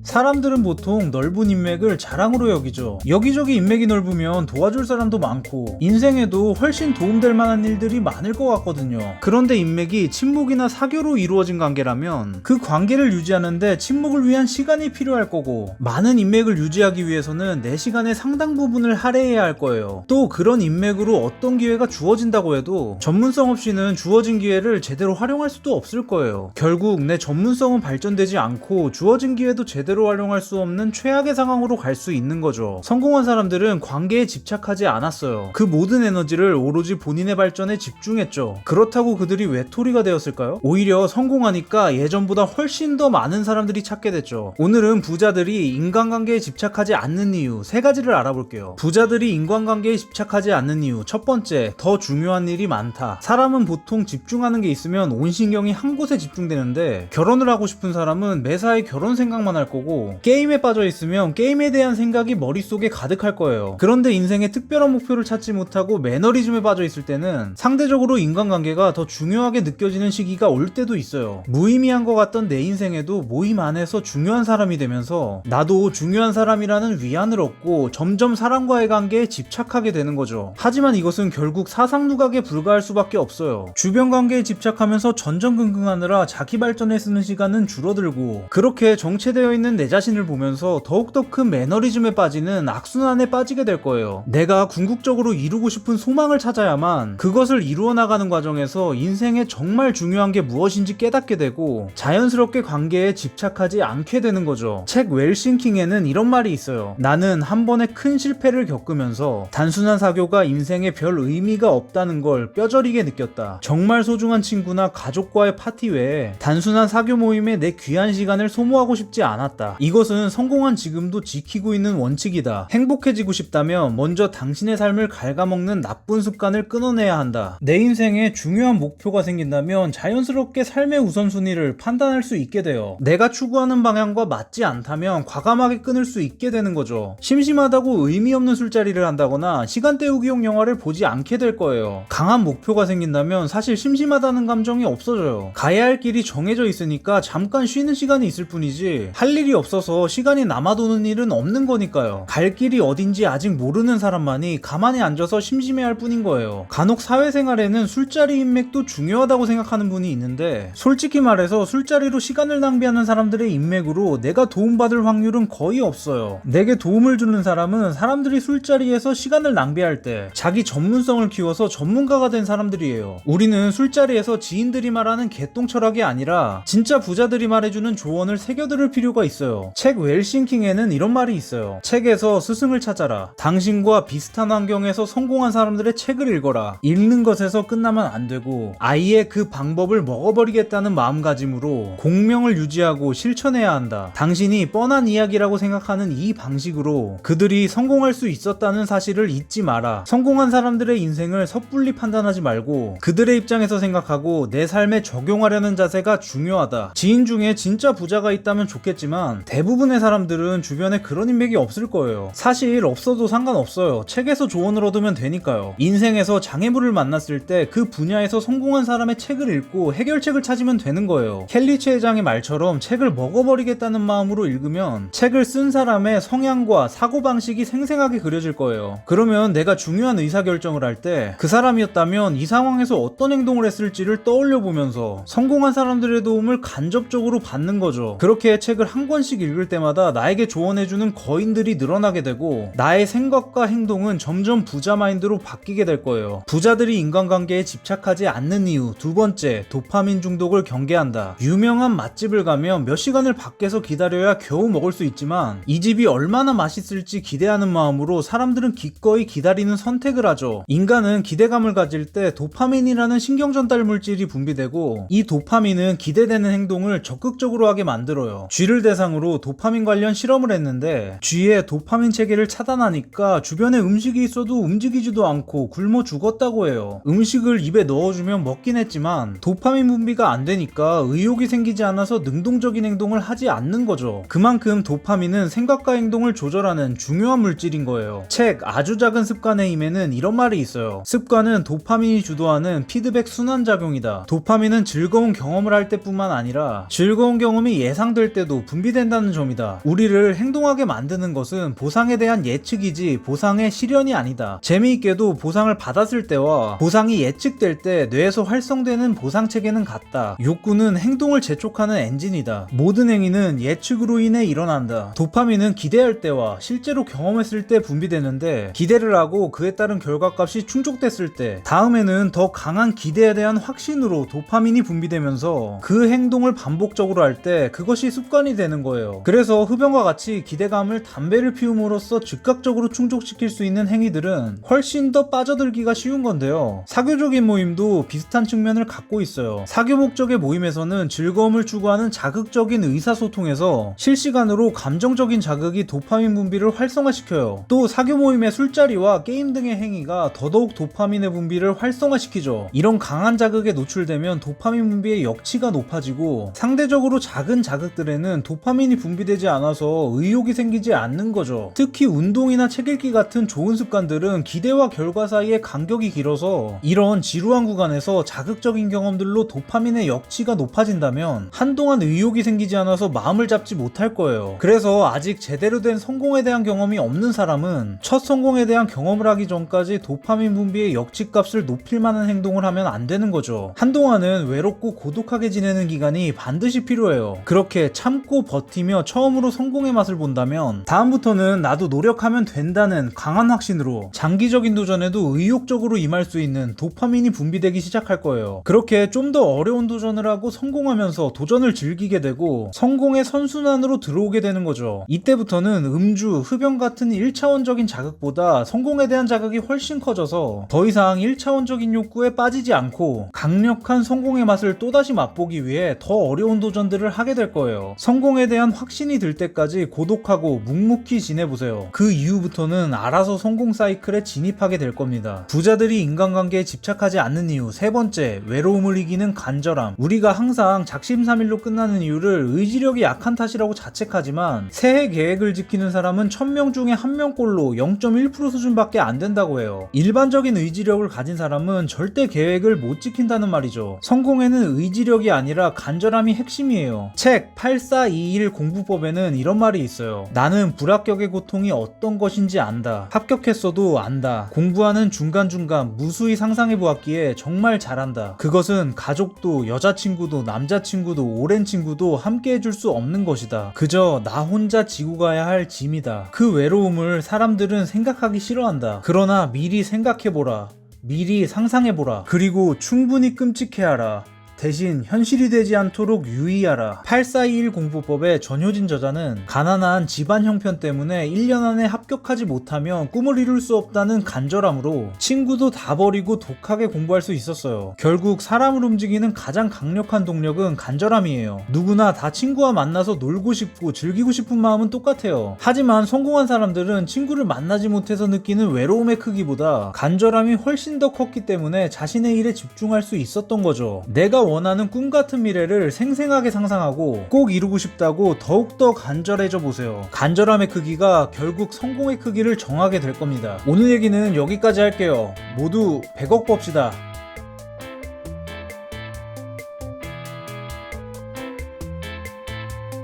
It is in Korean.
사람들은 보통 넓은 인맥을 자랑으로 여기죠. 여기저기 인맥이 넓으면 도와줄 사람도 많고 인생에도 훨씬 도움될 만한 일들이 많을 것 같거든요. 그런데 인맥이 친목이나 사교로 이루어진 관계라면 그 관계를 유지하는데 친목을 위한 시간이 필요할 거고, 많은 인맥을 유지하기 위해서는 내 시간의 상당 부분을 할애해야 할 거예요. 또 그런 인맥으로 어떤 기회가 주어진다고 해도 전문성 없이는 주어진 기회를 제대로 활용할 수도 없을 거예요. 결국 내 전문성은 발전되지 않고 주어진 기회도 제대로 활용할 수 없는 최악의 상황으로 갈 수 있는 거죠. 성공한 사람들은 관계에 집착하지 않았어요. 그 모든 에너지를 오로지 본인의 발전에 집중했죠. 그렇다고 그들이 외톨이가 되었을까요? 오히려 성공하니까 예전보다 훨씬 더 많은 사람들이 찾게 됐죠. 오늘은 부자들이 인간관계에 집착하지 않는 이유 3가지를 알아볼게요. 부자들이 인간관계에 집착하지 않는 이유. 첫 번째, 더 중요한 일이 많다. 사람은 보통 집중하는 게 있으면 온 신경이 한 곳에 집중되는데, 결혼을 하고 싶은 사람은 매사에 결혼 생각만 할 거고, 게임에 빠져 있으면 게임에 대한 생각이 머릿속에 가득할 거예요. 그런데 인생에 특별한 목표를 찾지 못하고 매너리즘에 빠져 있을 때는 상대적으로 인간관계가 더 중요하게 느껴지는 시기가 올 때도 있어요. 무의미한 것 같던 내 인생에도 모임 안에서 중요한 사람이 되면서 나도 중요한 사람이라는 위안을 얻고 점점 사람과의 관계에 집착하게 되는 거죠. 하지만 이것은 결국 사상누각에 불과할 수밖에 없어요. 주변 관계에 집착하면서 전전긍긍하느라 자기 발전에 쓰는 시간은 줄어들고, 그렇게 정체되어 있는 내 자신을 보면서 더욱더 큰 매너리즘에 빠지는 악순환에 빠지게 될 거예요. 내가 궁극적으로 이루고 싶은 소망을 찾아야만 그것을 이루어 나가는 과정에서 인생에 정말 중요한 게 무엇인지 깨닫게 되고 자연스럽게 관계에 집착하지 않게 되는 거죠. 책 웰싱킹에는 이런 말이 있어요. 나는 한 번의 큰 실패를 겪으면서 단순한 사교가 인생에 별 의미가 없다는 걸 뼈저리게 느꼈다. 정말 소중한 친구나 가족과의 파티 외에 단순한 사교 모임에 내 귀한 시간을 소모하고 싶지 않았다. 이것은 성공한 지금도 지키고 있는 원칙이다. 행복해지고 싶다면 먼저 당신의 삶을 갉아먹는 나쁜 습관을 끊어내야 한다. 내 인생에 중요한 목표가 생긴다면 자연스럽게 삶의 우선순위를 판단할 수 있게 돼요. 내가 추구하는 방향과 맞지 않다면 과감하게 끊을 수 있게 되는 거죠. 심심하다고 의미 없는 술자리를 한다거나 시간 때우기용 영화를 보지 않게 될 거예요. 강한 목표가 생긴다면 사실 심심하다는 감정이 없어져요. 가야 할 길이 정해져 있으니까 잠깐 쉬는 시간이 있을 뿐이지 할 일이 없어서 시간이 남아도는 일은 없는 거니까요. 갈 길이 어딘지 아직 모르는 사람만이 가만히 앉아서 심심해할 뿐인 거예요. 간혹 사회생활에는 술자리 인맥도 중요하다고 생각하는 분이 있는데, 솔직히 말해서 술자리로 시간을 낭비하는 사람들의 인맥으로 내가 도움받을 확률은 거의 없어요. 내게 도움을 주는 사람은 사람들이 술자리에서 시간을 낭비할 때 자기 전문성을 키워서 전문가가 된 사람들이에요. 우리는 술자리에서 지인들이 말하는 개똥 철학이 아니라 진짜 부자들이 말해주는 조언을 새겨들을 필요가 있어요. 책 웰싱킹에는 이런 말이 있어요. 책에서 스승을 찾아라. 당신과 비슷한 환경에서 성공한 사람들의 책을 읽어라. 읽는 것에서 끝나면 안 되고 아예 그 방법을 먹어버리겠다는 마음가짐으로 공명을 유지하고 실천해야 한다. 당신이 뻔한 이야기라고 생각하는 이 방식으로 그들이 성공할 수 있었다는 사실을 잊지 마라. 성공한 사람들의 인생을 섣불리 판단하지 말고 그들의 입장에서 생각하고 내 삶에 적용하려는 자세가 중요하다. 지인 중에 진짜 부자가 있다면 좋겠지만 대부분의 사람들은 주변에 그런 인맥이 없을 거예요. 사실 없어도 상관없어요. 책에서 조언을 얻으면 되니까요. 인생에서 장애물을 만났을 때 그 분야에서 성공한 사람의 책을 읽고 해결책을 찾으면 되는 거예요. 켈리치 회장의 말처럼 책을 먹어버리겠다는 마음으로 읽으면 책을 쓴 사람의 성향과 사고방식이 생생하게 그려질 거예요. 그러면 내가 중요한 의사결정을 할 때 그 사람이었다면 이 상황에서 어떤 행동을 했을지를 떠올려 보면서 성공한 사람들의 도움을 간접적으로 받는 거죠. 그렇게 책을 한 권씩 읽을 때마다 나에게 조언해주는 거인들이 늘어나게 되고 나의 생각과 행동은 점점 부자 마인드로 바뀌게 될 거예요. 부자들이 인간관계에 집착하지 않는 이유. 두 번째, 도파민 중독을 경계한다. 유명한 맛집을 가면 몇 시간을 밖에서 기다려야 겨우 먹을 수 있지만 이 집이 얼마나 맛있을지 기대하는 마음으로 사람들은 기꺼이 기다리는 선택을 하죠. 인간은 기대감을 가질 때 도파민이라는 신경전달 물질이 분비되고 이 도파민은 기대되는 행동을 적극적으로 하게 만들어요. 쥐를 대상으로 도파민 관련 실험을 했는데 쥐의 도파민 체계를 차단하니까 주변에 음식이 있어도 움직이지도 않고 굶어 죽었다고 해요. 음식을 입에 넣어주면 먹긴 했지만 도파민 분비가 안 되니까 의욕이 생기지 않아서 능동적인 행동을 하지 않는 거죠. 그만큼 도파민은 생각과 행동을 조절하는 중요한 물질인 거예요. 책 아주 작은 습관의 힘에는 이런 말이 있어요. 습관은 도파민이 주도하는 피드백 순환작용이다. 도파민은 즐거운 경험을 할 때뿐만 아니라 즐거운 경험이 예상될 때도 분비되는 된다는 점이다. 우리를 행동하게 만드는 것은 보상에 대한 예측이지 보상의 실현이 아니다. 재미있게도 보상을 받았을 때와 보상이 예측될 때 뇌에서 활성되는 보상 체계는 같다. 욕구는 행동을 재촉하는 엔진이다. 모든 행위는 예측으로 인해 일어난다. 도파민은 기대할 때와 실제로 경험했을 때 분비되는데, 기대를 하고 그에 따른 결과값이 충족됐을 때 다음에는 더 강한 기대에 대한 확신으로 도파민이 분비되면서 그 행동을 반복적으로 할 때 그것이 습관이 되는 거예요. 그래서 흡연과 같이 기대감을 담배를 피움으로써 즉각적으로 충족시킬 수 있는 행위들은 훨씬 더 빠져들기가 쉬운 건데요. 사교적인 모임도 비슷한 측면을 갖고 있어요. 사교 목적의 모임에서는 즐거움을 추구하는 자극적인 의사소통에서 실시간으로 감정적인 자극이 도파민 분비를 활성화시켜요. 또 사교 모임의 술자리와 게임 등의 행위가 더더욱 도파민의 분비를 활성화시키죠. 이런 강한 자극에 노출되면 도파민 분비의 역치가 높아지고, 상대적으로 작은 자극들에는 도파민이 분비되지 않아서 의욕이 생기지 않는 거죠. 특히 운동이나 책 읽기 같은 좋은 습관들은 기대와 결과 사이에 간격이 길어서 이런 지루한 구간에서 자극적인 경험들로 도파민의 역치가 높아진다면 한동안 의욕이 생기지 않아서 마음을 잡지 못할 거예요. 그래서 아직 제대로 된 성공에 대한 경험이 없는 사람은 첫 성공에 대한 경험을 하기 전까지 도파민 분비의 역치값을 높일 만한 행동을 하면 안 되는 거죠. 한동안은 외롭고 고독하게 지내는 기간이 반드시 필요해요. 그렇게 참고 버티며 처음으로 성공의 맛을 본다면 다음부터는 나도 노력하면 된다는 강한 확신으로 장기적인 도전에도 의욕적으로 임할 수 있는 도파민이 분비되기 시작할 거예요. 그렇게 좀 더 어려운 도전을 하고 성공하면서 도전을 즐기게 되고 성공의 선순환으로 들어오게 되는 거죠. 이때부터는 음주, 흡연 같은 1차원적인 자극보다 성공에 대한 자극이 훨씬 커져서 더 이상 1차원적인 욕구에 빠지지 않고 강력한 성공의 맛을 또다시 맛보기 위해 더 어려운 도전들을 하게 될 거예요. 성공에 대한 확신이 들 때까지 고독하고 묵묵히 지내보세요. 그 이후부터는 알아서 성공 사이클에 진입하게 될 겁니다. 부자들이 인간관계에 집착하지 않는 이유 세 번째, 외로움을 이기는 간절함. 우리가 항상 작심삼일로 끝나는 이유를 의지력이 약한 탓이라고 자책하지만 새해 계획을 지키는 사람은 1000명 중에 1명꼴로 0.1% 수준밖에 안 된다고 해요. 일반적인 의지력을 가진 사람은 절대 계획을 못 지킨다는 말이죠. 성공에는 의지력이 아니라 간절함이 핵심이에요. 책 8421 공부법에는 이런 말이 있어요. 나는 불합격의 고통이 어떤 것인지 안다. 합격했어도 안다. 공부하는 중간중간 무수히 상상해보았기에 정말 잘한다. 그것은 가족도 여자친구도 남자친구도 오랜 친구도 함께 해줄 수 없는 것이다. 그저 나 혼자 지고 가야 할 짐이다. 그 외로움을 사람들은 생각하기 싫어한다. 그러나 미리 생각해보라. 미리 상상해보라. 그리고 충분히 끔찍해하라. 대신 현실이 되지 않도록 유의하라. 8421 공부법의 전효진 저자는 가난한 집안 형편 때문에 1년 안에 합격하지 못하면 꿈을 이룰 수 없다는 간절함으로 친구도 다 버리고 독하게 공부할 수 있었어요. 결국 사람을 움직이는 가장 강력한 동력은 간절함이에요. 누구나 다 친구와 만나서 놀고 싶고 즐기고 싶은 마음은 똑같아요. 하지만 성공한 사람들은 친구를 만나지 못해서 느끼는 외로움의 크기보다 간절함이 훨씬 더 컸기 때문에 자신의 일에 집중할 수 있었던 거죠. 내가 원하는 꿈 같은 미래를 생생하게 상상하고 꼭 이루고 싶다고 더욱더 간절해져 보세요. 간절함의 크기가 결국 성공의 크기를 정하게 될 겁니다. 오늘 얘기는 여기까지 할게요. 모두 100억 법시다.